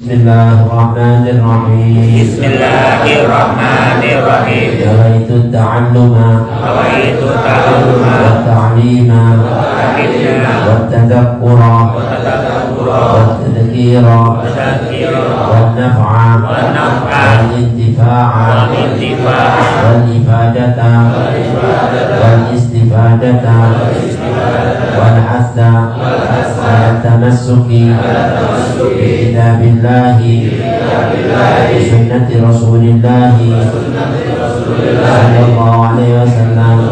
Bismillahirrahmanirrahim. Bismillahirrahmanirrahim. Nawaitu ta'alluma wa ta'lima wa tadhakkura wa tadhkira wa naf'a wal intifa'a wal ifadata wal istifadata wal hasa wal tamassuki bi kitabillahi wa sunnati rasulillahi sallallahu alaihi wasallam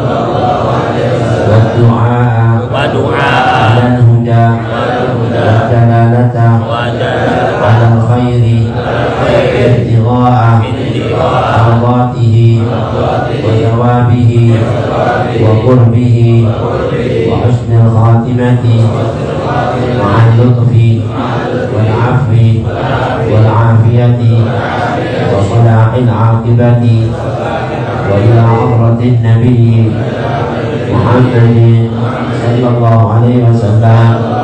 wa du'a ala al-huda wa dalalata ala al-khairi ibtigha'a mardatihi wa thawabihi wa qurbihi wa husni al-khatimati ma'a al-lutfi wal 'afwi wal 'afiyati wa salahil 'aqibati wa ila hadratin nabiy Muhammadin sallallahu alaihi wasallam.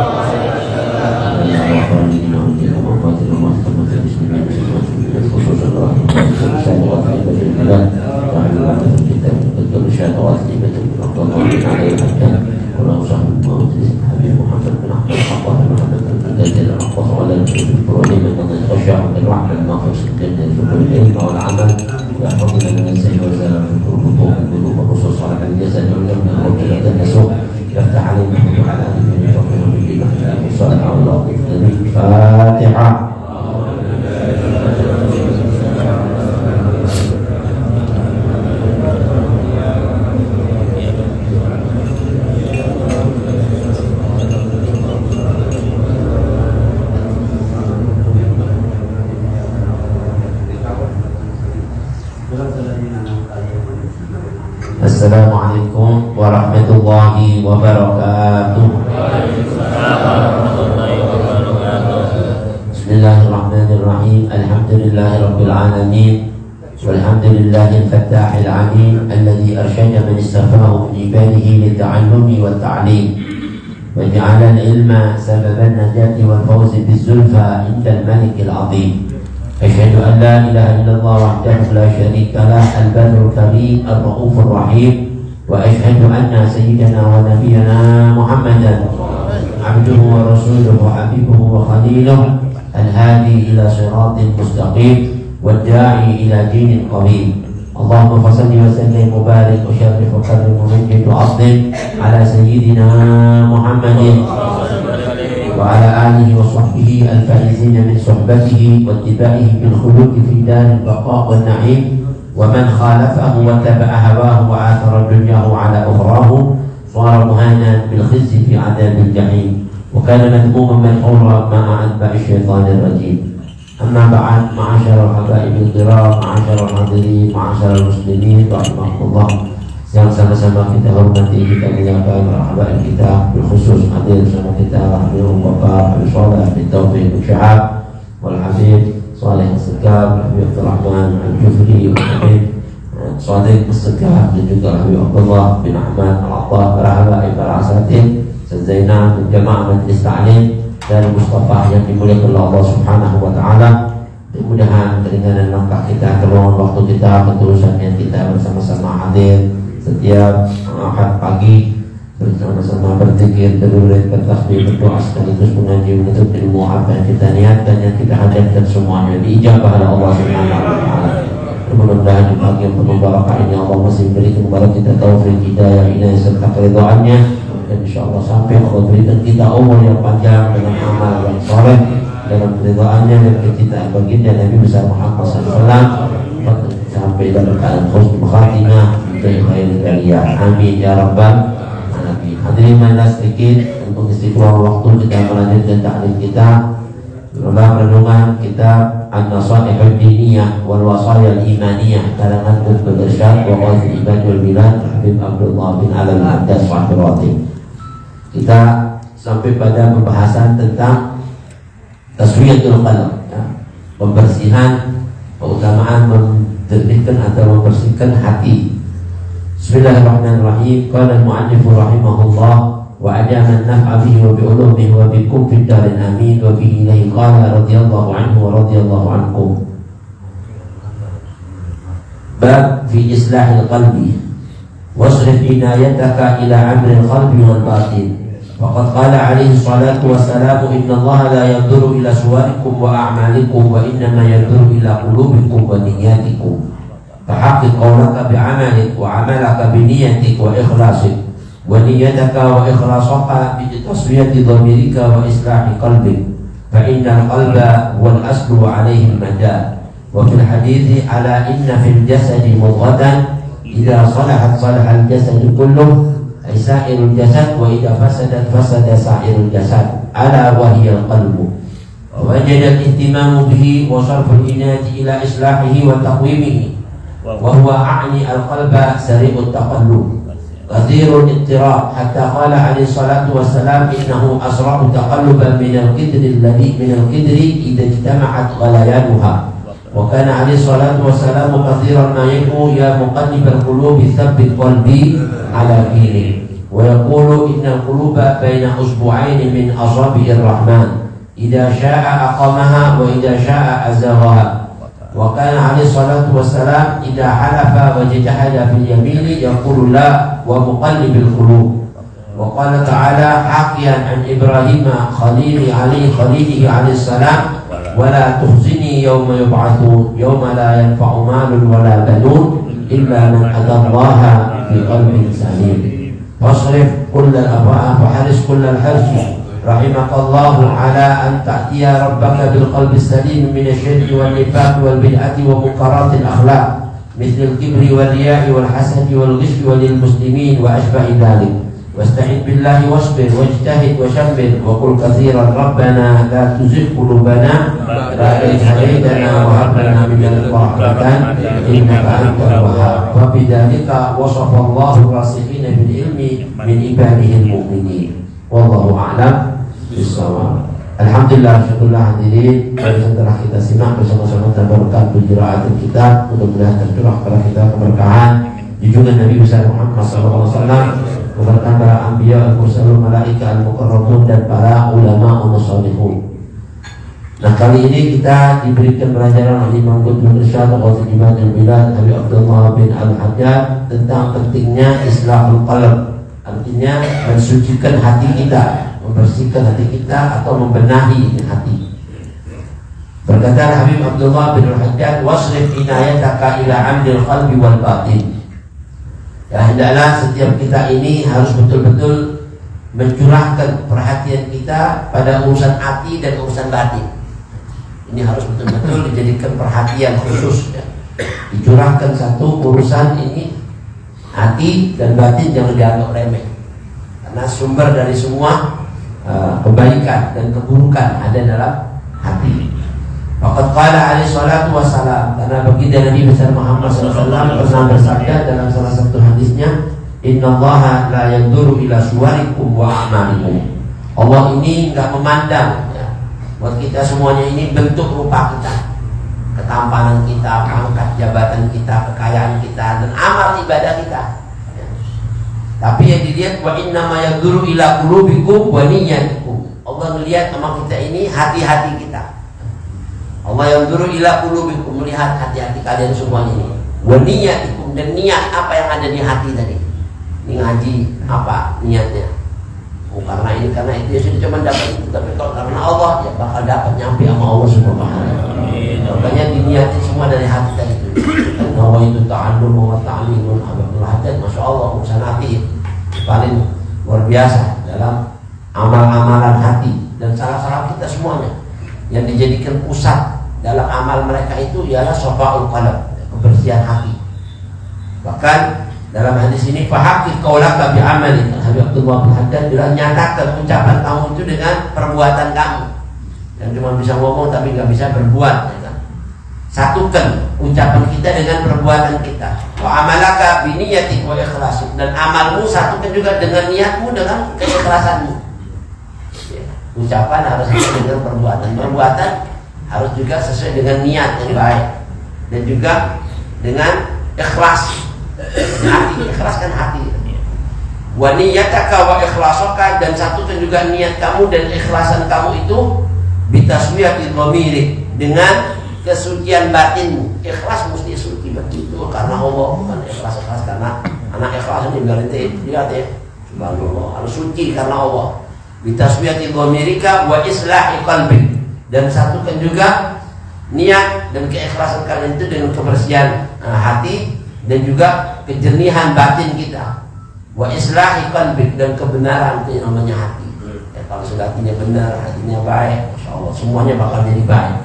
Fatihah. Assalamualaikum warahmatullahi wabarakatuh. Bismillahirrahmanirrahim. Alhamdulillahirabbil alamin. Walhamdulillahil fattahil alim alladzi arsyada man istafahu min ibadihi lita'allumi wat ta'lim wa ja'ala al-ilma sababan najati wal fawzi biz-zulfa 'inda al-malikil 'azim. Asyhadu an la ilaha illallah wahdahu la syarika lah al-barrul karim ar-raufur rahim wa asyhadu anna sayyidana wa nabiyyana Muhammadan abduhu wa rasuluhu wa habibuhu wa khaliluhu al-hadi ila siratin mustaqim wa da'i ila dinin qawim. Allahumma salli wa sallim wa barik wa sharrif wa karrim wa majid wa azim ala sayyidina Muhammadin wa ala alihi wa sahbihi al-faizina min suhbatihi wa ittiba'ihi bil khuluqi fi daril baqa' wan na'im wa man khalafahu wa taba'a hawahu wa athara dunyahu ala ukhrahu sara muhanan bil khizyi fi 'adabil jahim wa kana madmuman madhura ma'a atba'i syaitanir rajim. Amma ba'd, ma'asyiral haba'ibil kiram, ma'asyiral hadirin, ma'asyiral muslimin rahimakumullah. Yang sama-sama kita hormati, kita muliakan para habaib kita, berkhusus hadir bersama kita Habib Bapak Habib Shalih bin Taufiq bin Syahab wal Habib Shalih As-Segaf, Habib Abdurrahman Al-Jufri, Habib Shalih As-Segaf, dan juga Habib Abdullah bin Ahmad Al-Attah, para habaib, para asatidz Zainab dan jamaah Majlis Ta'lim dan Mustafa yang dimuliakan oleh Allah Subhanahu wa taala. Mudah-mudahan keringanan langkah kita, keluhan waktu kita, ketulusannya kita bersama-sama hadir setiap Ahad pagi bersama-sama berzikir, berzikir, bertasbih, berdoa sekaligus mengaji menuntut ilmu apa yang kita niatkan, yang kita hadirkan semuanya diijabah oleh Allah Subhanahu wa taala. Mudah-mudahan di pagi yang penuh barakah ini Allah masih berikan kepada kita taufik, hidayah, inayah serta keridhaannya, dan insyaallah sampai Allah berikan kita umur yang panjang dengan amal yang saleh dalam keridhaannya dan kecintaan baginda Nabi besar Muhammad sallallahu alaihi wasallam sampai dalam keadaan husnul khatimah dari khairul bariyah. Amin ya rabbal alamin. Hadirin mana sedikit untuk istiqlal waktu kita melanjutkan ta'lim kita dalam renungan kitab An-Nasaihud Diniyah wal Wasaya Al-Imaniyah karangan Qutbul Irsyad wa Qadhi Ibad wal Bilad Habib Abdullah bin Alal Abdas Fahdirati. Kita sampai pada pembahasan tentang taswiyatul qalb, ya, pembersihan, keutamaan menjernihkan atau membersihkan hati. Bismillahirrahmanirrahim. Qala al-mu'allif rahimahullah wa ajama an-naf'a bihi wa bi ulumihi wa bikum fid darin amin wa bihi ilayhi qala radhiyallahu anhu wa radhiyallahu ankum. Bab fi islahil qalbi wasrif inayataka ila amril qalbi wal batin. Faqad qala alaihi salatu wassalamu inna Allah la yanzuru ila suwarikum wa a'malikum wa innama yanzuru ila qulubikum wa niyyatikum. Fahaqqiq qawlaka bi'amalik wa 'amalaka bi niyyatik wa ikhlasik wa niyyataka wa ikhlasaka bi tasfiyati dhamirika wa islahi qalbik. Fa innal qalba wal aslu 'alaihi al-madar. Wa fil hadithi ala inna fil jasadi mudghatan idza salahat salaha al-jasad kulluh ay sa'irul jasad wa idza fasadat fasada sa'irul jasad ala wa hiya al-qalbu. Wa wajada al-ihtimamu bihi wa sarful inayati ila islahihi wa taqwimihi wa huwa a'ni al-qalba sari'ut taqallub kathirul ittirab hatta qala alaihi salatu wassalam innahu asra'u taqalluban min al-qidri alladhi min al-qidri idza ijtama'at ghalayanuha. Wa kana alaihi salatu wassalamu kathiran ma yaqulu ya muqallibal qulubi tsabbit qalbi ala dinik wa yaqulu innal quluba baina usbu'aini min asabi'ir rahman idza syaa'a aqamaha wa idza syaa'a azaghaha. Wa kana alaihi salatu wassalam idza halafa wa jahada fil yamini yaqulu la wa muqallibil qulub. Wa qala ta'ala haqiyan an Ibrahim khalilihi alaihi salam wala tuhzini yawma yub'atsun yawma la yanfa'u malun wala banun illa man atallaha bi qalbin salim. Fasrif kullal afa'a faharis kullal harsi rahimakallahu ala an ta'tiya rabbaka bil qalbi salim min asy-syirki wal nifaq wal bid'ati wa munkaratil akhlaq mithl al-kibri wal riya'i wal hasadi wal ghishwi walil muslimin wa ashbahi dhalik. Wasta'in billahi wasbir wajtahid washammir wa qul katsiran rabbana la tuzigh qulubana ba'da idh hadaytana wa hab lana min ladunka rahmatan innaka antal wahhab. Wa bidzalika wasafa Allahu rasikhina bil ilmi min ibadihi al-mu'minin. Wallahu a'lam bissawab. Alhamdulillah, syukurlah hadirin. Setelah kita simak bersama-sama tabarrukan qiraatul kitab, mudah-mudahan tercurah pada kita keberkahan junjungan Nabi besar Muhammad SAW, keberkahan para anbiya, al-mursalun, malaika, al-muqarrabun, dan para ulama as-salihun. Nah, kali ini kita diberikan pelajaran oleh Imam Qutbul Irsyad Ghazi Imadul Bilad Habib Abdullah bin Al-Hajjaj tentang pentingnya islahul qalb, artinya mensucikan hati kita, membersihkan hati kita atau membenahi hati. Berkata Habib Abdullah bin Al-Hajjaj, wasrif inayataka ila amdil qalbi wal batin. Ya, hendaklah setiap kita ini harus betul-betul mencurahkan perhatian kita pada urusan hati dan urusan batin. Ini harus betul-betul dijadikan perhatian khusus, ya. Dicurahkan satu urusan ini, hati dan batin jangan dianggap remeh, karena sumber dari semua kebaikan dan keburukan ada dalam hati. Faqad qala alaihi salatu wassalam, karena baginda Nabi besar Muhammad SAW pernah bersabda dalam salah satu hadisnya, innallaha la yanzuru ila suwarikum wa a'malikum. Allah ini enggak memandang, ya, buat kita semuanya ini bentuk rupa kita, ketampanan kita, pangkat jabatan kita, kekayaan kita, dan amal ibadah kita, ya. Tapi yang dilihat wa innama yanzuru ila qulubikum wa niyyatikum. Allah melihat sama kita ini hati-hati kita. Allah yanzuru ila qulubikum, melihat hati-hati kalian semuanya ini. Wa niyyatikum, dan niat apa yang ada di hati tadi. Ini ngaji apa niatnya? Oh, karena ini karena itu ya sudah cuma dapat itu, tapi kalau karena Allah ya bakal dapat nyampe sama Allah Subhanahu wa taala. Makanya diniatin semua dari hati tadi itu. Nawa itu ta'allum wa ta'limun Abdul Hajjaj, Masya Allah urusan hati paling luar biasa dalam amal-amalan hati, dan salah-salah kita semuanya yang dijadikan pusat dalam amal mereka itu ialah shafa'ul qalb, kebersihan hati. Bahkan dalam hadis ini fahaqqiq qaulaka bi amali, Habib Abdullah bin Hajjaj bilang nyatakan ucapan kamu itu dengan perbuatan kamu. Yang cuma bisa ngomong tapi nggak bisa berbuat, ya kan? Satukan ucapan kita dengan perbuatan kita. Wa amalaka bi niyyatik wa ikhlasik, dan amalmu satukan juga dengan niatmu, dengan keikhlasanmu. Ya, ucapan harus sesuai dengan perbuatan, perbuatan harus juga sesuai dengan niat yang baik, dan juga dengan ikhlas. Hati, ikhlaskan hati. Wa niyyataka wa ikhlasuka, dan satukan juga niat kamu dan ikhlasan kamu itu bitaswiyati dhamiri, dengan kesucian batinmu. Ikhlas mesti suci betul karena Allah, bukan ikhlas karena anak ikhlas ini biar lihat ya. Subhanallah, harus suci karena Allah. Bitaswiyati dhamirika wa islahi qalbik, dan satukan juga niat dan keikhlasan kalian itu dengan kebersihan hati dan juga kejernihan batin kita. Wa islahi qalbik, dan kebenaran itu namanya hati. Ya, kalau sudah hatinya benar, hatinya baik, Masya Allah semuanya bakal jadi baik.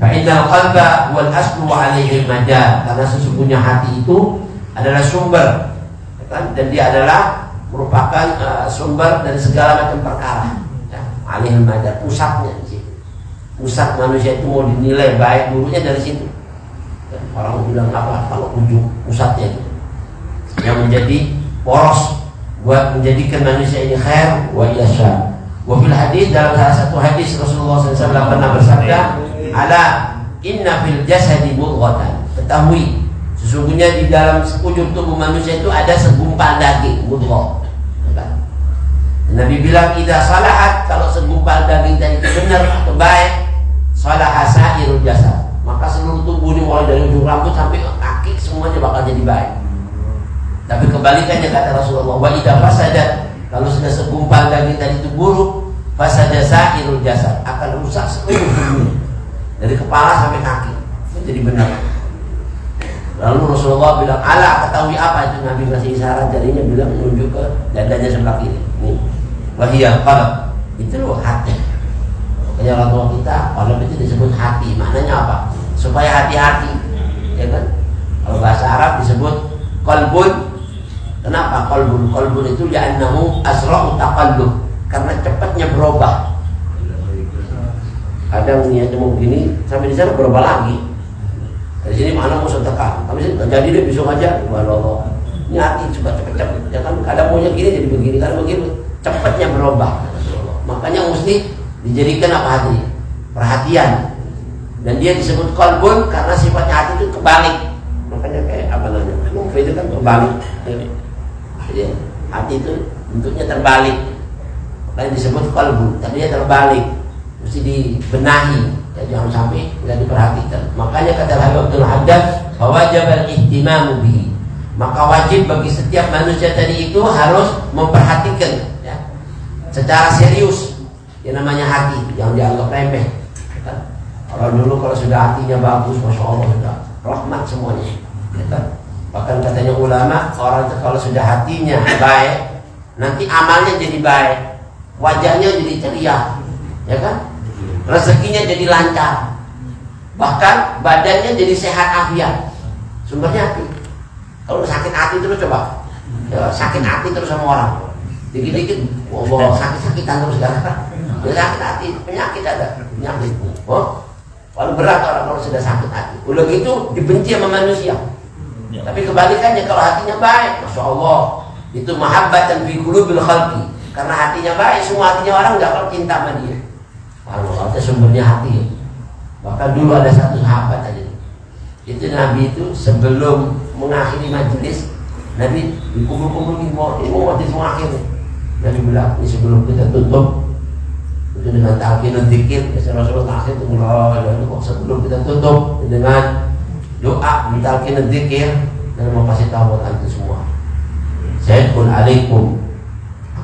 Fa innal qalba wal aslu alaihi majal, karena sesungguhnya hati itu adalah sumber, kan? Dan dia adalah merupakan sumber dari segala macam perkara. Ya, alaihi majal, pusatnya di situ. Pusat manusia itu mau dinilai baik dulunya dari situ. Ya, orang bilang apa kalau ujung pusatnya itu yang menjadi poros buat menjadikan manusia ini khair wa yasha. Wa fil hadis, dalam salah satu hadis Rasulullah SAW pernah bersabda, ala inna fil jasadi mudghatan, ketahui sesungguhnya di dalam sekujur tubuh manusia itu ada segumpal daging, mudghah. Nabi bilang idza salahat, kalau segumpal daging tadi itu benar atau baik, salaha sairul jasad, maka seluruh tubuh ini mulai dari ujung rambut sampai kaki semuanya bakal jadi baik. Tapi kebalikannya kata Rasulullah, wa idza fasadat, kalau sudah segumpal daging tadi itu buruk, fasada sairul jasad, akan rusak seluruh tubuh dari kepala sampai kaki. Jadi benar. Lalu Rasulullah bilang, ala, ketahui apa itu? Nabi ngasih isyarat jarinya, bilang menunjuk ke dadanya sebelah kiri. Nih, wahiyal qalb, itu loh hati. Makanya orang tua kita, qalb itu disebut hati. Maknanya apa? Supaya hati-hati, ya kan? Kalau bahasa Arab disebut qalbun. Kenapa qalbun? Qalbun itu li'annahu asra'u taqallub, karena cepatnya berubah. Kadang niatnya mau begini, sampai di sana berubah lagi. Dari sini mana mau sedekah, tapi sini jadi deh besok aja. Subhanallah, ini hati cepet-cepet, ya kan? Kadang maunya gini jadi begini, kadang begini, cepatnya berubah. Makanya mesti dijadikan apa hati? Perhatian. Dan dia disebut qalbun karena sifatnya hati itu kebalik. Makanya kayak apa namanya? Itu kan kebalik. Jadi hati itu bentuknya terbalik. Makanya disebut qalbun, tadinya terbalik. Mesti dibenahi. Ya, jangan sampai tidak diperhatikan. Makanya kata Habib Abdul Haddad, wajib al-ihtimamu bihi, maka wajib bagi setiap manusia tadi itu harus memperhatikan, ya, secara serius yang namanya hati, jangan dianggap remeh. Ya, orang dulu kalau sudah hatinya bagus, masya Allah sudah rahmat semuanya. Ya, bahkan katanya ulama, orang itu kalau sudah hatinya baik, nanti amalnya jadi baik, wajahnya jadi ceria, ya kan? Rezekinya jadi lancar, bahkan badannya jadi sehat afiat. Sumbernya hati. Kalau sakit hati terus coba, ya, sakit hati terus sama orang, dikit-dikit, wow, sakit-sakitan terus kan? Ya, sakit hati, penyakit ada, penyakit. Oh, paling berat orang kalau sudah sakit hati. Udah gitu dibenci sama manusia. Ya. Tapi kebalikannya kalau hatinya baik, masya Allah, itu mahabbatan fi qulubil khalqi. Karena hatinya baik, semua hatinya orang nggak akan cinta sama dia. Allah itu sumbernya hati. Bahkan dulu ada satu sahabat aja, itu Nabi itu sebelum mengakhiri majelis, Nabi dikumpul-kumpul ini mau majelis mengakhir. Nabi bilang, ini sebelum kita tutup itu dengan talqinul dzikir, Rasulullah akhir itu sebelum kita tutup dengan doa talqinul dzikir, dan mau kasih tahu buat antum semua, Sayyidul alaikum,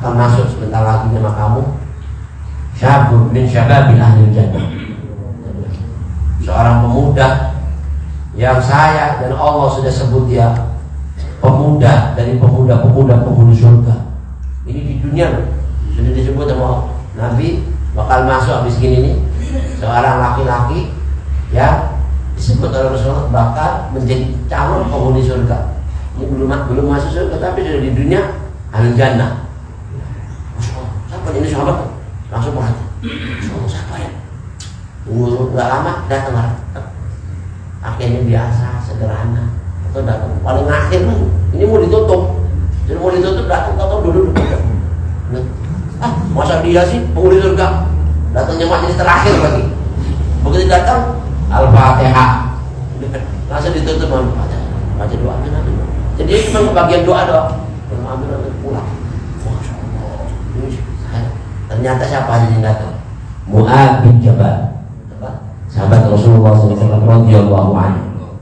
akan masuk sebentar lagi nama kamu syabun min syababil ahli jannah, seorang pemuda yang saya dan Allah sudah sebut dia pemuda dari pemuda-pemuda penghuni surga. Ini di dunia sudah disebut sama Nabi bakal masuk habis gini nih, seorang laki-laki yang disebut oleh Rasulullah bakal menjadi calon penghuni surga. Ini belum masuk surga tapi sudah di dunia ahli jannah. Siapa ini sahabat? Langsung berhati, siapa ya? Tunggu nggak lama datang orang. Akhirnya biasa, sederhana. Atau datang paling akhir lagi. Ini mau ditutup, jadi mau ditutup datang dulu. Masa dia sih penghuni surga? Datangnya majelis terakhir lagi. Begitu datang, Al-Fatihah, langsung ditutup baca doa. Jadi cuma bagian doa doang. Ambil pulang. Ternyata siapa aja yang datang? Mu'adz bin Jabal. sahabat Rasulullah SAW radhiyallahu anhu.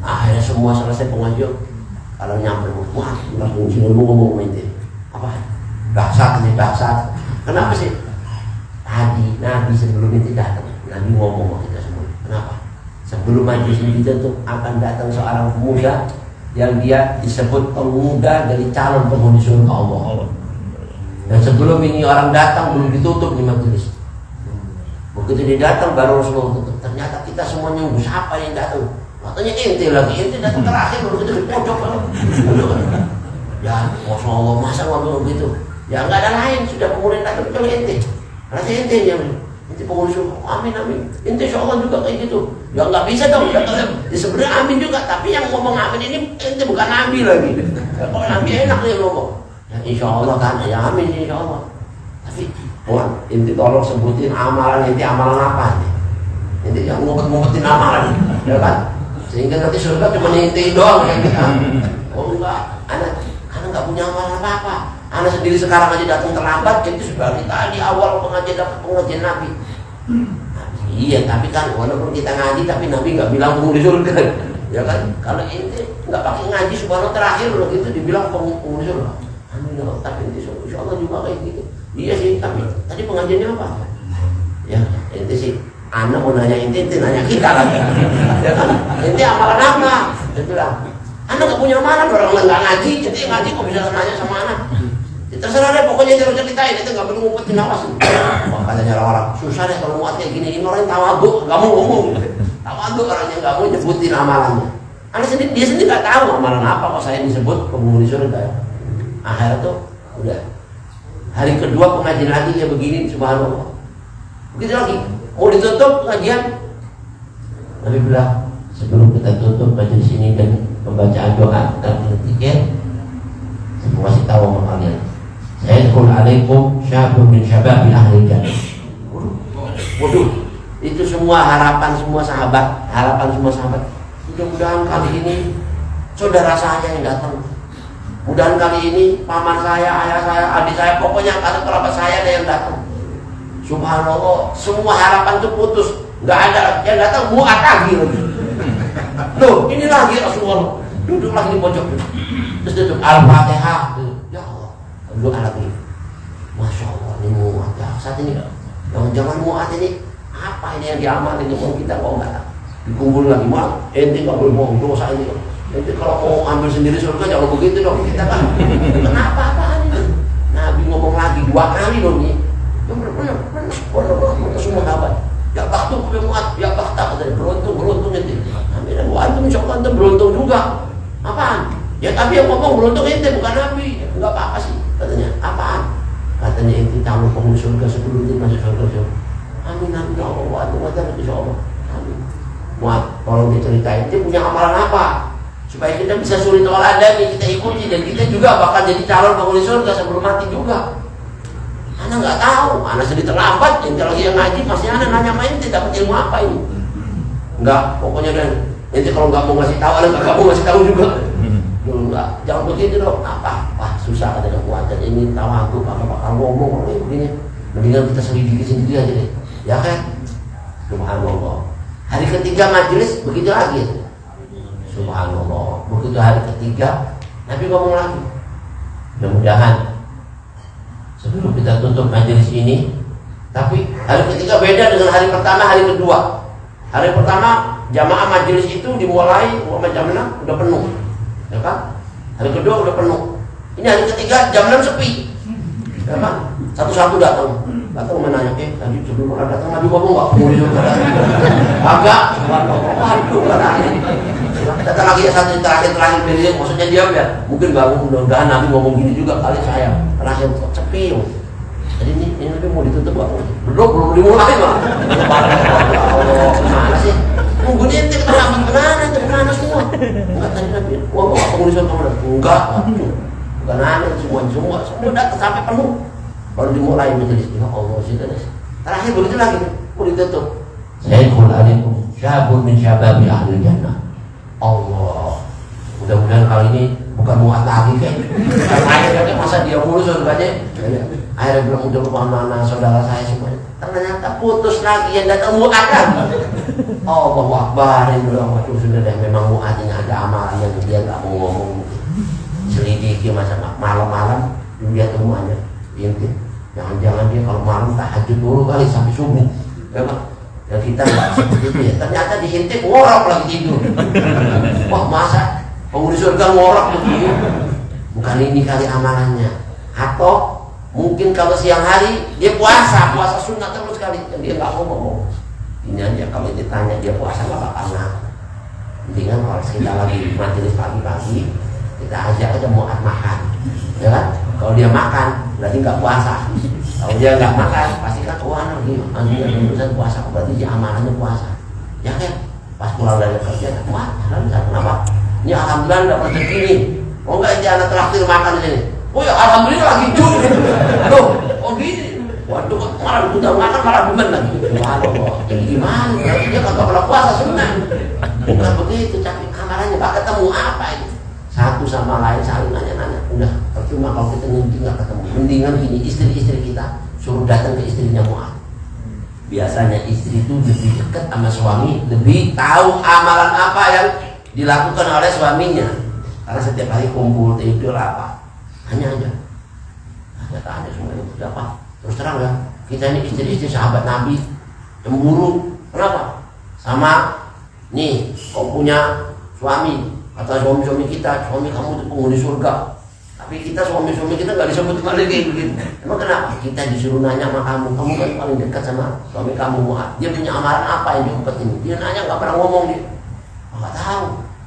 Akhirnya semua selesai pengajian. Kalau nyampe wah, langsung sini ngomong ente. Apa? Dahsyat nih, dahsyat. Kenapa sih? Tadi Nabi sebelum itu datang, Nabi ngomong sama kita semua. Kenapa? Sebelum majelis ini kita tuh akan datang seorang pemuda yang dia disebut pemuda dari calon penghuni surga Allah. Dan sebelum ini orang datang belum ditutup di majelis. Begitu dia datang baru Rasulullah tutup. Ternyata kita semuanya nunggu siapa yang datang. Katanya ente lagi, ente datang terakhir baru kita di pojok. Ya, Masya Allah, masa ngomong begitu? Ya nggak ada lain, sudah kemudian datang kecuali ente. Rasanya ente yang ente penghuni surga. Amin amin. Ente insya Allah juga kayak gitu. Ya nggak bisa dong. Ya sebenarnya amin juga, tapi yang ngomong amin ini ente bukan nabi lagi. Ya, kalau nabi enak nih ngomong. Ya insya Allah kan, ya amin insya Allah. Tapi, ente tolong sebutin amalan ente, amalan apa nih? Ente yang ngumpet-ngumpetin amalan, ya kan? Sehingga nanti surga cuma ente doang yang kita. Oh enggak, anak nggak punya amalan apa-apa. Anak sendiri sekarang aja datang terlambat, itu sudah kita di awal pengajian dapat pengajian Nabi. Iya, tapi kan walaupun kita ngaji, tapi Nabi nggak bilang penghuni surga, ya kan? Kalau ente nggak pakai ngaji, subhanallah terakhir loh itu dibilang penghuni surga. Amin, tapi ente insya Allah juga kayak gitu. Iya sih, tapi tadi pengajiannya apa? Ya, ente sih, anak mau nanya ente nanya kita lagi. Ya kan? Ente amalan apa? Dia bilang. Anak gak punya amalan, orang nggak ngaji, jadi ngaji kok bisa nanya sama anak. Ya, terserah deh, pokoknya dia ceritain, itu nggak perlu ngumpetin awas. Wah, katanya orang susah deh kalau muat kayak gini, ini orang yang tawaduk, nggak mau ngomong. Tawaduk orang yang nggak mau nyebutin amalannya. Anak sendiri, dia sendiri nggak tahu amalan apa kok saya disebut penghuni surga. Akhirnya tuh udah hari kedua pengajian lagi kayak begini, subhanallah. Begitu lagi, mau ditutup pengajian, Nabi bilang sebelum kita tutup majelis ini dan pembacaan doa dan berzikir, saya mau kasih tahu sama kalian. Sayadkhul alaikum syabun min syababil ahli jannah. Waduh, itu semua harapan semua sahabat, mudah-mudahan kali ini saudara saya yang datang. Mudah-mudahan kali ini paman saya, ayah saya, adik saya, pokoknya ada kerabat saya ada yang datang. Subhanallah, semua harapan itu putus, nggak ada yang datang, muat lagi. Loh, ini lagi Rasulullah duduk lagi di pojok, terus duduk Al-Fatihah. Ya Allah, duduk lagi. Masya Allah, ini muat ya. Saat ini, jangan muat ini. Apa ini yang diamalin? Ini mau kita kok nggak dikumpul lagi muat. Ente nggak boleh bohong dosa ini. Ente kalau mau ambil sendiri surga jangan begitu dong. Kita kan, kenapa apaan ini? Nabi ngomong lagi 2 kali dong ini. Benar-benar semua sahabat. Ya waktu muat, ya waktu beruntung ente. Dan antum insya Allah antum beruntung juga. Apaan? Ya tapi yang ngomong beruntung ente bukan Nabi. Enggak apa-apa sih katanya. Apaan? Katanya ente calon penghuni surga sebelum itu masuk surga. Amin amin ya Allah. Antum aja insya Allah. Amin. Muat, tolong diceritain dia punya amalan apa supaya kita bisa suri teladan yang kita ikuti dan kita juga bakal jadi calon penghuni surga sebelum mati juga. Anak nggak tahu, anak sedih terlambat. Ente lagi yang ngaji pasti anak nanya main ente dapat ilmu apa ini? Enggak, pokoknya dan nanti kalau nggak mau ngasih tahu, nggak mau ngasih tahu juga. Enggak, jangan begitu dong. Apa? Wah susah katanya kuat. Dan ini tahu aku bakal ngomong begini. Mendingan kita selidiki sendiri aja deh. Ya kan? Subhanallah. Hari ketiga majelis begitu lagi. Subhanallah. Begitu hari ketiga, Nabi ngomong lagi. Mudah-mudahan sebelum kita tutup majelis ini, tapi hari ketiga beda dengan hari pertama, hari kedua. Hari pertama jamaah majelis itu dimulai jam 6 udah penuh, ya kan? Hari kedua udah penuh. Ini hari ketiga jam 6 sepi, ya kan? Satu-satu datang menanya, tadi sebelum orang datang Nabi ngomong nggak? Agak, waduh, datang lagi ya satu terakhir pilih, maksudnya dia ya mungkin bangun mudah-mudahan Nabi ngomong gini juga kali saya terakhir kok sepi. Jadi ini Nabi mau ditutup nggak? Belum dimulai mah. Allah, mana sih? Nunggu dia ente kemana semua? Enggak tadi Nabi, ngomong apa ngurusin kamu? Enggak, bukan aneh semua datang sampai penuh. Baru dimulai majelis. Ya Allah, sudah. Terakhir begitu lagi, mau ditutup. Sayadkhul alaikum syabun min syababil ahli jannah. Allah, mudah-mudahan kali ini bukan muat lagi kan? Akhirnya masa dia mulu surganya. Akhirnya bilang udah mana saudara saya semuanya. ternyata putus lagi, yang datang Mu'ad lagi. Oh, bahwa akbarin dulu, waduh sudah deh, memang Mu'ad ini ada amalan yang dia nggak mau ngomong. Selidiki masa malam-malam dia temuannya, intip. Jangan-jangan dia kalau malam tahajud dulu kali sampai subuh, ya Pak. Yang kita nggak seperti itu ya. Ternyata diintip ngorok lagi tidur. Wah masa penghuni surga ngorok begitu? Bukan ini kali amalannya. Atau mungkin kalau siang hari dia puasa sunat terus kali, dia nggak mau ngomong. Ini aja kalau ditanya dia puasa nggak bakal ngaku. Mendingan kalau kita lagi majelis pagi-pagi, kita ajak aja Mu'ad makan, ya kan? Kalau dia makan berarti nggak puasa. Kalau dia nggak makan pasti kan lagi anjing urusan puasa, berarti dia amalannya puasa. Ya kan? Pas pulang dari kerja, wah, kenapa? Ini alhamdulillah dapat rezeki nih. Oh enggak, dia anak terakhir makan di sini. Oh ya alhamdulillah lagi jujur. Aduh, oh gini. Waduh, malah udah makan malah demen lagi. Waduh, jadi gimana? Dia kagak pernah puasa sunnah. Bukan begitu, tapi amalannya nggak ketemu apa ini. Satu sama lain saling nanya-nanya. Udah, percuma kalau kita nggak ketemu. Mendingan gini, istri-istri kita suruh datang ke istrinya Mu'ad. Biasanya istri itu lebih dekat sama suami, lebih tahu amalan apa yang dilakukan oleh suaminya. Karena setiap hari kumpul tidur apa. Tanya aja semuanya itu apa. Terus terang ya, kita ini istri-istri sahabat Nabi cemburu. Kenapa? Sama nih, kau punya suami, kata suami-suami kita, suami kamu itu penghuni surga. Tapi kita suami-suami kita nggak disebut lagi begitu. Emang kenapa? Kita disuruh nanya sama kamu kan paling dekat sama suami kamu Mu'ad. Dia punya amalan apa yang diumpet ini? Dia nanya nggak pernah ngomong dia. Nggak tahu,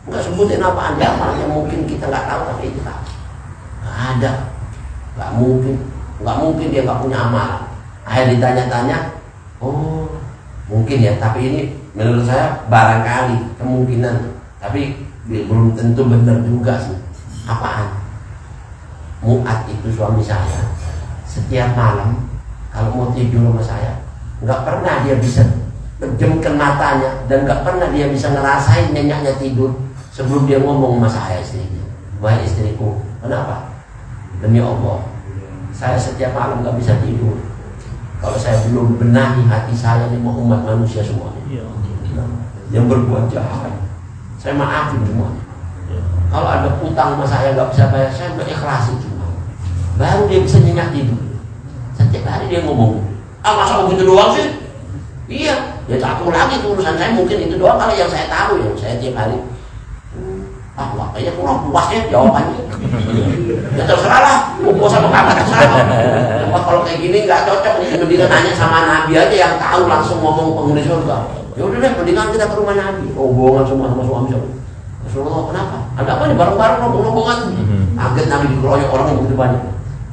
nggak sebutin apaan dia amalan yang mungkin kita nggak tahu tapi itu tahu. Nggak ada, nggak mungkin dia nggak punya amalan. Akhirnya ditanya-tanya, oh mungkin ya, tapi ini menurut saya barangkali kemungkinan, tapi belum tentu benar juga sih. Apaan? Mu'ad itu suami saya, setiap malam kalau mau tidur sama saya, nggak pernah dia bisa pejamkan matanya dan nggak pernah dia bisa ngerasain nyenyaknya tidur sebelum dia ngomong sama saya istrinya. Wahai istriku, kenapa? Demi Allah, saya setiap malam nggak bisa tidur kalau saya belum benahi hati saya nih mau umat manusia semuanya yang berbuat jahat. Saya maafin semuanya. Kalau ada utang sama saya nggak bisa bayar, saya ikhlasin semua. Baru dia bisa nyenyak tidur. Setiap hari dia ngomong, masa begitu doang sih? Iya, ya satu lagi tuh urusan saya mungkin itu doang kalau yang saya tahu yang saya tiap hari. Makanya kurang puasnya jawabannya. Ya terserah lah, mau puas apa kagak terserah. Kalau kayak gini nggak cocok nih, mendingan nanya sama Nabi aja yang tahu langsung ngomong penghuni surga. Ya udah deh, mendingan kita ke rumah Nabi. Bohongan semua sama suami. Rasulullah, kenapa? Ada apa nih bareng-bareng rombongan? Kaget Nabi dikeroyok orang yang begitu banyak.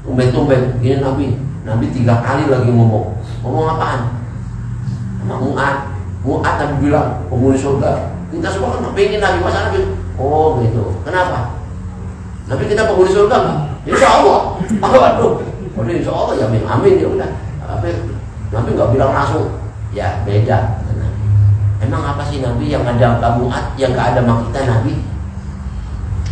Tumben-tumben, ini Nabi 3 kali lagi ngomong apaan? Sama Mu'ad Nabi bilang penghuni surga. Kita semua kan pengen Nabi, masa Nabi? Oh gitu. Kenapa? Nabi kita penghuni surga nggak? Insya Allah. Waduh, insya Allah ya amin ya udah. Nabi nggak bilang langsung. Ya beda. Emang apa sih Nabi yang ada Mu'ad yang nggak ada sama kita Nabi?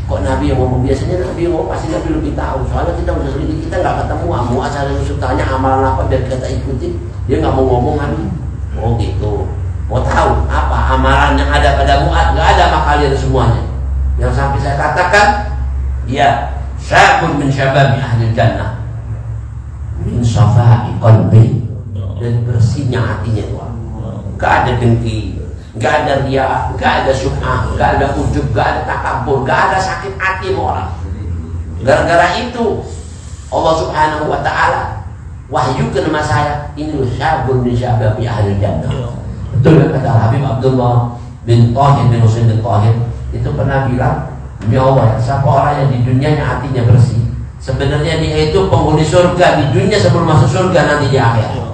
Kok Nabi yang ngomong? Biasanya Nabi yang ngomong pasti Nabi lebih tahu. Soalnya kita udah selidiki, kita nggak ketemu Mu'ad saya langsung tanya amalan apa biar kita ikutin. Dia nggak mau ngomong Nabi. Oh gitu. Mau tahu apa amalan yang ada pada Mu'ad? Nggak ada sama kalian semuanya. Yang sampai saya katakan, dia syabun min syababi ahli jannah, min safai qalbi, dan bersihnya hatinya Tuhan. Gak ada dengki, gak ada riya, gak ada sum'ah, gak ada ujub, gak ada takabur, gak ada sakit hati orang. Gara-gara itu Allah Subhanahu wa ta'ala wahyu ke nama saya, ini syabun min syababi ahli jannah. Betul kata Habib Abdullah bin Tahir bin Husain bin Tahir itu pernah bilang, demi Allah, siapa orang yang di dunianya hatinya bersih, sebenarnya dia itu penghuni surga di dunia sebelum masuk surga nanti di akhirat.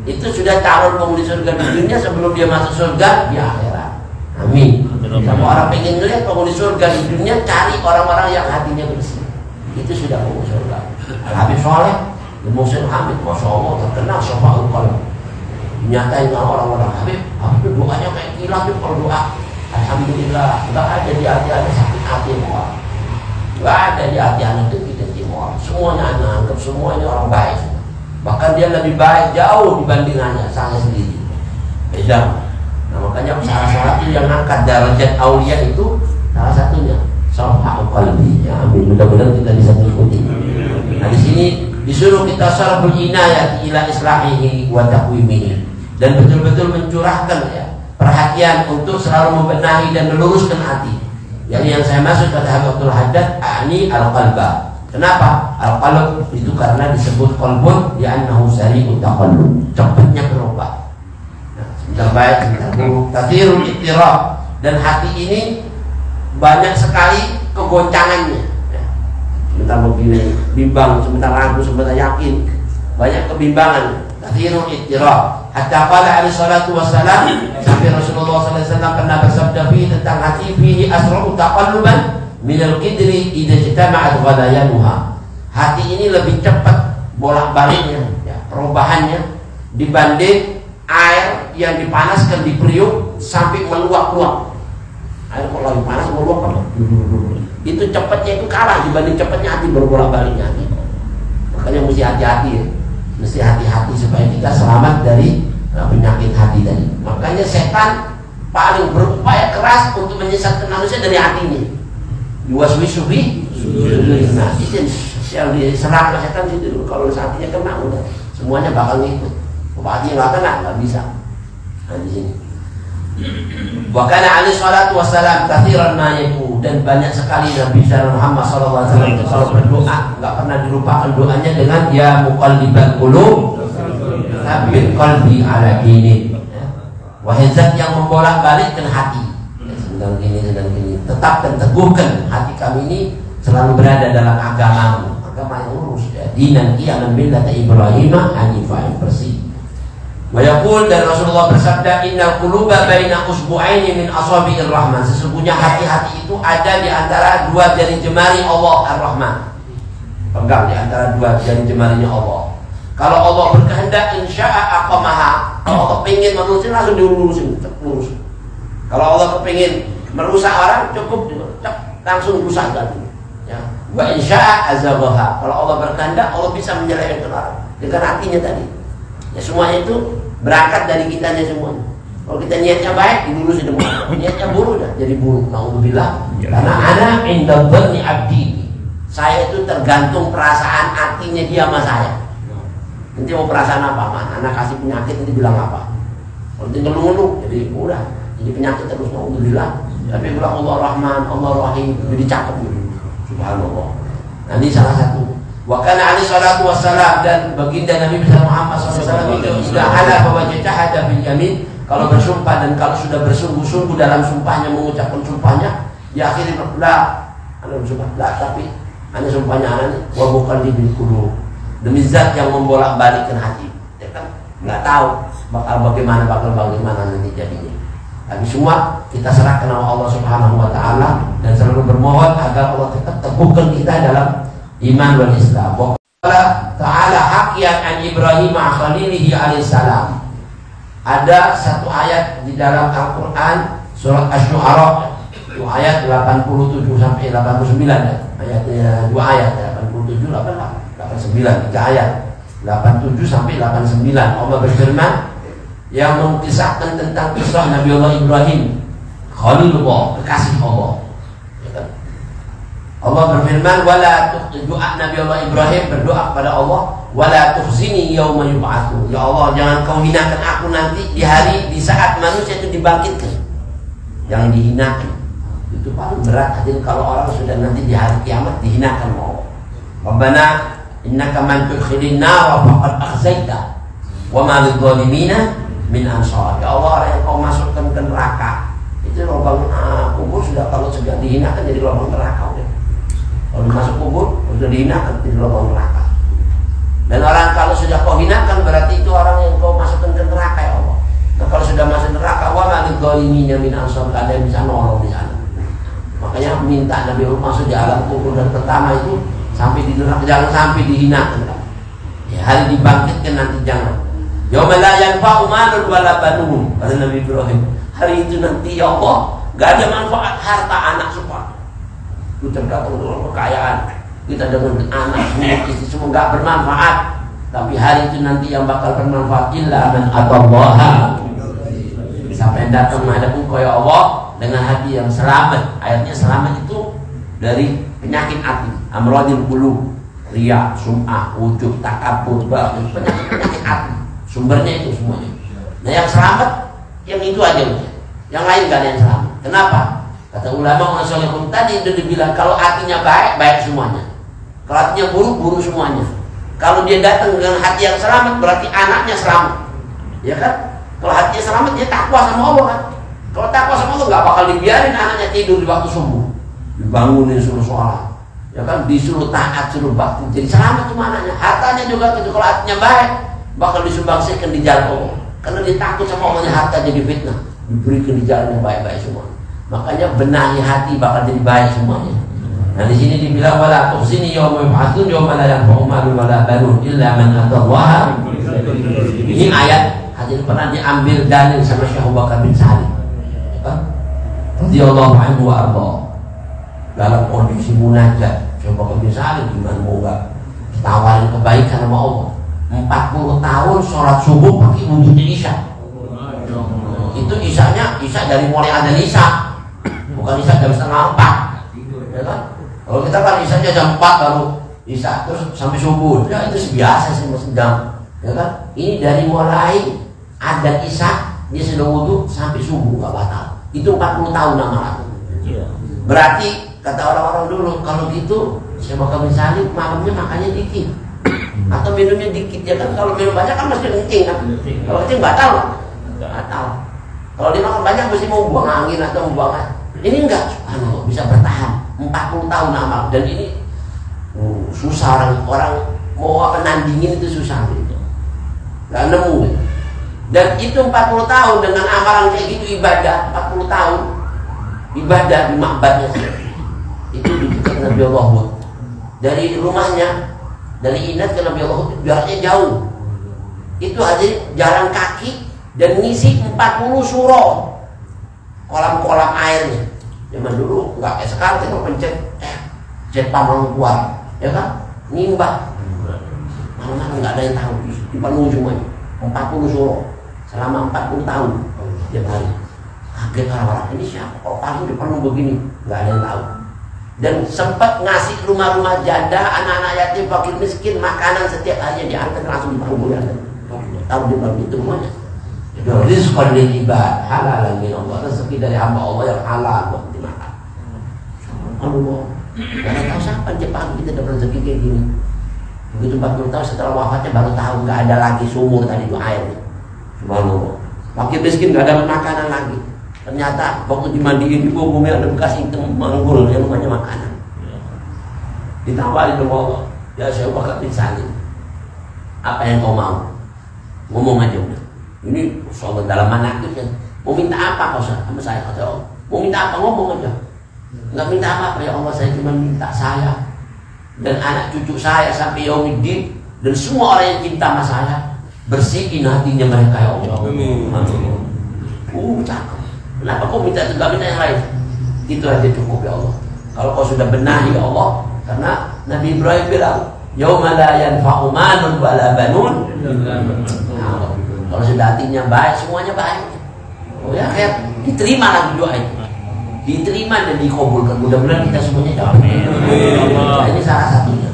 Itu sudah calon penghuni surga di dunia sebelum dia masuk surga di akhirat. Amin. Sama orang pengen ngeliat penghuni surga di dunia, cari orang-orang yang hatinya bersih. Itu sudah penghuni surga. Habib Soleh bin Muhsin Hamid, masya Allah terkenal syafa'ul qalb. Nyatain orang-orang Habib doanya kayak gila tuh kalau doa. Alhamdulillah, nggak ada di hati ada sakit hati orang, nggak ada di hati anak dengki orang. Semuanya anak anggap semuanya orang baik. Bahkan dia lebih baik jauh dibandingannya saya sendiri. Beda. Nah, makanya salah satu yang angkat derajat aulia itu salah satunya sarfa'u qalbi. Ya, amin. Mudah-mudahan kita bisa mengikuti. Nah, di sini disuruh kita sarful inayat ila islahihi wa taqwimihi, dan betul-betul mencurahkan ya perhatian untuk selalu membenahi dan meluruskan hati. Yang saya maksud kata Abdul Haddad, ani al-qalba. Kenapa? Al-qalb itu karena disebut qalbun li'annahu sari'ut taqallub, cepatnya berubah. Nah, sebentar baik, sebentar buruk. Katsirul ittirab, dan hati ini banyak sekali kegoncangannya. Ya. Sebentar begini, bimbang, sebentar ragu, sebentar yakin. Banyak kebimbangan. Katsirul ittirab. Hatta qala alaihi salatu wassalam, sampai Rasulullah sallallahu alaihi wasallam pernah bersabda tentang hati, fihi asra'u taqalluban minal qidri idza ijtama'at ghalayanuha. Hati ini lebih cepat bolak-baliknya ya, perubahannya dibanding air yang dipanaskan di periuk sampai meluap-luap. Air kalau lagi panas meluap apa? Itu cepatnya itu kalah dibanding cepatnya hati berbolak-baliknya. Makanya mesti hati-hati ya. Mesti hati-hati supaya kita selamat dari penyakit hati tadi. Makanya setan paling berupaya keras untuk menyesatkan manusia dari hatinya. Yuwaswisu bi sudurin nas. Itu yang diserang setan itu, kalau hatinya kena udah semuanya bakal ngikut. Kalau hatinya nggak kena nggak bisa. Nah, di sini. Wa kana alaihi salatu wassalam katsiran ma yaqul, dan banyak sekali Nabi Muhammad sallallahu alaihi wasallam kalau berdoa enggak pernah dilupakan doanya dengan ya muqallibal qulub tsabbit qalbi ala dinik. Wahai zat yang membolak-balikkan hati, sedang gini tetap dan teguhkan hati kami ini selalu berada dalam agamamu, agama yang lurus ya, dinan qiyaman millata Ibrahim hanifah, yang bersih. Wa yaqul, dan Rasulullah bersabda, innal quluba baina usbu'aini min asabi'ir rahman, sesungguhnya hati-hati itu ada di antara dua jari jemari Allah Ar-Rahman, pegang di antara dua jari jemarinya Allah. Kalau Allah berkehendak insya'a aqamaha, kalau Allah pengen melurusin langsung dilurusin, lurus. Kalau Allah kepingin merusak orang cukup langsung rusak lagi ya. Wa insya'a azaghaha, kalau Allah berkehendak Allah bisa menyelewengkan orang dengan hatinya tadi ya. Semuanya itu berangkat dari kitanya semuanya. Kalau kita niatnya baik dilurusin semua, niatnya buruk dah jadi buruk. Nauzubillah. Karena ana inda dhanni abdi, saya itu tergantung perasaan hatinya dia sama saya. Nanti mau perasaan apa, man? Anak kasih penyakit nanti bilang apa? Kalau dia ngeluh-ngeluh jadi udah jadi penyakit terus. Nauzubillah. Tapi bilang Allah Rahman, Allah Rahim, jadi cakep gitu. Subhanallah. Nah, ini salah satu. Wa kana alaihi salatu wassalam, dan baginda Nabi Muhammad SAW itu sudah ala bahwa jahada bil yamin, kalau bersumpah dan kalau sudah bersungguh-sungguh dalam sumpahnya, mengucapkan sumpahnya, ya akhirnya la ana bersumpah la, tapi ana sumpahnya ana wa bukan bil qulub, demi zat yang membolak-balikkan hati. Ya kan enggak tahu bagaimana nanti jadinya. Tapi semua kita serahkan kepada Allah Subhanahu wa taala dan selalu bermohon agar Allah tetap teguhkan kita dalam iman wal Islam. Allah Ta'ala hakian an Ibrahim khalilihi alaihissalam. Ada satu ayat di dalam Al-Quran surat Asy-Syu'ara, ayat 87 sampai 89 ya. Ayatnya dua ayat, 87 89, 3 ayat 87 sampai 89. Allah berfirman yang mengisahkan tentang kisah Nabi Allah Ibrahim Khalilullah, kekasih Allah. Allah berfirman, wala doa Nabi Allah Ibrahim berdoa kepada Allah, wala tukhzini yauma yub'atsun. Ya Allah, jangan kau hinakan aku nanti di hari di saat manusia itu dibangkitkan. Jangan dihinakan. Itu paling berat hati kalau orang sudah nanti di hari kiamat dihinakan Allah. Rabbana innaka man tudkhilin nar faqad akhzaita wa ma lidh-dhalimina min ansar. Ya Allah, orang yang kau masukkan ke neraka itu lubang kubur sudah, kalau sudah dihinakan jadi lubang neraka udah. Kalau masuk kubur sudah dihinakan di lubang neraka. Dan orang kalau sudah kau hinakan berarti itu orang yang kau masukkan ke neraka ya Allah. Nah, kalau sudah masuk neraka, wa malil zalimina min ansar, ada yang bisa nolong di sana. Makanya minta Nabi masuk di alam kubur dan pertama itu sampai di neraka, jangan sampai dihinakan. Ya, hari dibangkitkan nanti jangan. Yauma la yanfa'u malun wala banun, kata Nabi Ibrahim. Hari itu nanti ya Allah gak ada manfaat harta anak semua. Kita tergantung dengan kekayaan, kita dengan anak semua istri semua nggak bermanfaat. Tapi hari itu nanti yang bakal bermanfaat illa man atallaha. Siapa yang datang menghadap Engkau ya Allah dengan hati yang selamat. Ayatnya selamat itu dari penyakit hati, amradil qulub, riya, sum'ah, ujub, takabur, penyakit hati. Sumbernya itu semuanya. Nah yang selamat yang itu aja udah. Yang lain gak ada yang selamat. Kenapa? Kata ulama Rasulullah tadi udah dibilang kalau hatinya baik, baik semuanya. Kalau hatinya buruk, buruk semuanya. Kalau dia datang dengan hati yang selamat berarti anaknya selamat. Ya kan? Kalau hatinya selamat dia takwa sama Allah kan. Kalau takwa sama Allah nggak bakal dibiarin anaknya tidur di waktu subuh. Dibangunin suruh sholat. Ya kan? Disuruh taat, suruh bakti. Jadi selamat cuma anaknya. Hartanya juga gitu. Kalau hatinya baik bakal disumbangsikan di jalan Allah. Karena dia takut sama Allahnya harta jadi fitnah. Diberikan di jalan yang baik-baik semua. Makanya benahi hati bakal jadi baik semuanya. Nah di sini dibilang wala tukhzini yauma yub'atsun yauma la yanfa'u malun wala banun illa man atallaha. Ini ayat hadir pernah diambil dalil sama Syekh Abu Bakar bin Salim. Radhiyallahu anhu wa arda. Dalam kondisi munajat, Syekh Abu Bakar bin Salim gimana mau enggak tawarin kebaikan sama Allah. 40 tahun sholat subuh pakai wudhunya Isya. Itu Isyanya Isya dari mulai adzan Isya. Bukan Isya jam 3:30. Ya kan? Kalau kita kan Isyanya jam 4 baru Isya terus sampai subuh. Ya itu biasa sih sedang. Ya kan? Ini dari mulai adzan Isya dia sudah wudhu sampai subuh enggak batal. Itu 40 tahun amalan. Berarti kata orang-orang dulu kalau gitu Syekh Bakar bin Salim malamnya makannya dikit atau minumnya dikit ya kan. Kalau minum banyak kan mesti kencing kan. Kalau kencing batal. Kalau dia makan banyak mesti mau buang angin atau mau buang. Ini enggak, bisa bertahan 40 tahun amal. Dan ini susah orang mau apa nandingin itu susah gitu. Enggak nemu gitu. Dan itu 40 tahun dengan amalan kayak gitu ibadah 40 tahun ibadah di makbadnya itu di dekat Nabi Allah Hud. Dari rumahnya dari Inat ke Nabi Allah Hud jaraknya jauh. Itu aja jalan kaki dan ngisi 40 surau kolam-kolam airnya. Zaman dulu nggak kayak sekarang kita pencet jet pamang kuat ya kan nimbah malam-malam nggak ada yang tahu dipenuhi semuanya 40 surau selama 40 tahun tiap hari. Kaget orang-orang ini siapa kok paling dipenuhi begini nggak ada yang tahu. Dan sempat ngasih rumah-rumah janda anak-anak yatim fakir miskin makanan setiap harinya diantar langsung dipenuhi tahu di dalam itu semuanya. Rizqan lil ibad halal min Allah, rezeki dari hamba Allah yang halal buat dimakan. Allah, nggak tahu siapa Jepang kita dapat rezeki kayak gini. Begitu 40 tahun setelah wafatnya baru tahu nggak ada lagi sumur tadi itu airnya. Subhanallah. Fakir miskin nggak dapat makanan lagi. Ternyata waktu dimandiin di bumi ada bekas hitam manggul yang namanya makanan. Ditawarin sama Allah, ya Syekh Bakar bin Salim, apa yang kau mau? Ngomong aja udah. Ini soal dalam manakibnya. Mau minta apa kau sama saya? Kata Allah. Mau minta apa ngomong aja. Enggak minta apa-apa ya Allah, saya cuma minta saya dan anak cucu saya sampai yaumiddin dan semua orang yang cinta sama saya bersihin hatinya mereka ya Allah. Amin. Cakep. Kenapa kau minta itu? Enggak minta yang lain. Itu aja cukup ya Allah. Kalau kau sudah benahi ya Allah, karena Nabi Ibrahim bilang, yauma la yanfa'u malun wala banun. Kalau sudah hatinya baik, semuanya baik. Oh ya, kayak diterima lagi doa itu. Diterima dan dikabulkan. Mudah-mudahan kita semuanya dapat. Nah, ini salah satunya.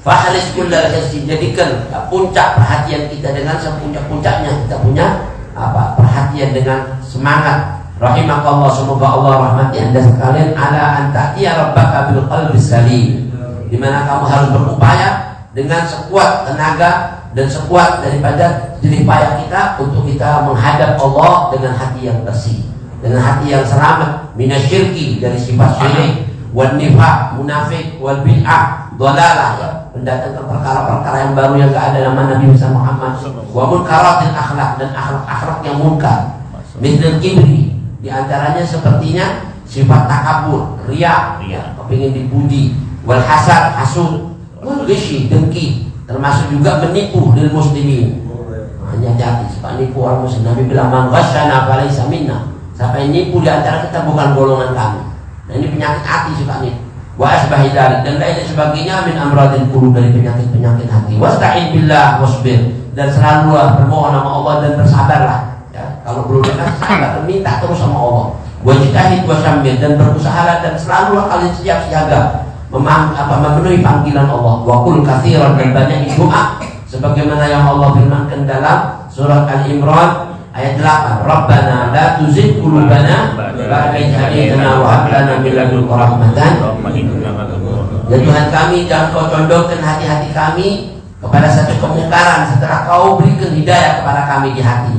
Fahalis kullal hissi, jadikan puncak perhatian kita dengan sepuncak-puncaknya kita punya apa? Perhatian dengan semangat. Rahimakallah, semoga Allah rahmati Anda sekalian ala anta'tiya rabbaka bil qalbi salim. Di mana kamu harus berupaya dengan sekuat tenaga dan sekuat daripada jerih payah kita untuk kita menghadap Allah dengan hati yang bersih, dengan hati yang selamat minasyirki dari sifat syirik, wan nifaq munafik, wal bid'ah dhalalah, mendatangkan perkara-perkara yang baru yang gak ada nama Nabi Muhammad, wa munkaratil akhlak, dan akhlak-akhlak yang munkar, mithl kibri, di antaranya sepertinya sifat takabur, riya, kepingin dipuji, wal hasad, hasud, wal ghishi, dengki, termasuk juga menipu lil muslimin. Hanya jati sebab nipu orang muslim. Nabi bilang man ghasyana falaysa minna. Siapa yang nipu di antara kita bukan golongan kami. Nah ini penyakit hati suka nipu. wa asbahi dzalik, dan lain sebagainya min amradil qulub, dari penyakit-penyakit hati. Wasta'in billah wasbir, dan selalu bermohon sama Allah dan bersabarlah. Ya, kalau belum dikasih sabar, minta terus sama Allah. Wajtahid wasyamir, dan berusaha dan selalu kalian siap siaga memenuhi panggilan Allah. Wa qul katsiran, dan banyak doa sebagaimana yang Allah firmankan dalam surat Al-Imran ayat 8, Rabbana la tuzigh qulubana ba'da idh hadaytana wa hab lana min ladunka rahmatan. Ya Tuhan kami, jangan kau condongkan hati-hati kami kepada satu kemungkaran setelah kau berikan hidayah kepada kami di hati.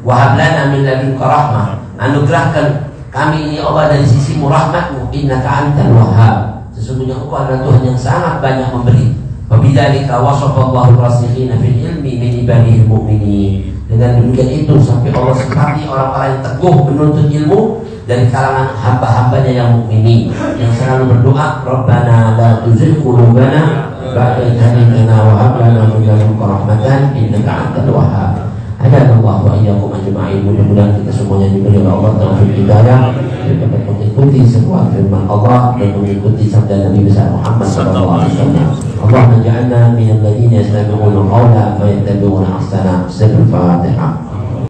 Wa hab lana min ladunka rahmah, anugerahkan kami ini Allah dari sisimu rahmatmu, innaka antal wahhab, sesungguhnya engkau adalah Tuhan yang sangat banyak memberi. Wabidzalika wasafallahu rasikhina fil ilmi min ibadihi mu'minin. Dengan demikian itu sampai Allah sifati orang-orang yang teguh menuntut ilmu dari kalangan hamba-hambanya yang mukminin, yang selalu berdoa, Rabbana la tuzigh qulubana ba'da idh hadaytana wa hab lana min ladunka rahmatan innaka antal wahhab. Hadanallahu wa iyyakum ajma'in. Mudah-mudahan kita semuanya diberi oleh Allah taufik hidayah dapat mengikuti sebuah firman Allah dan mengikuti sabda Nabi besar Muhammad sallallahu alaihi wasallam. Allahumma ja'alna minal ladzina yastami'una al-qawla fayattabi'una ahsana. Al-Fatihah.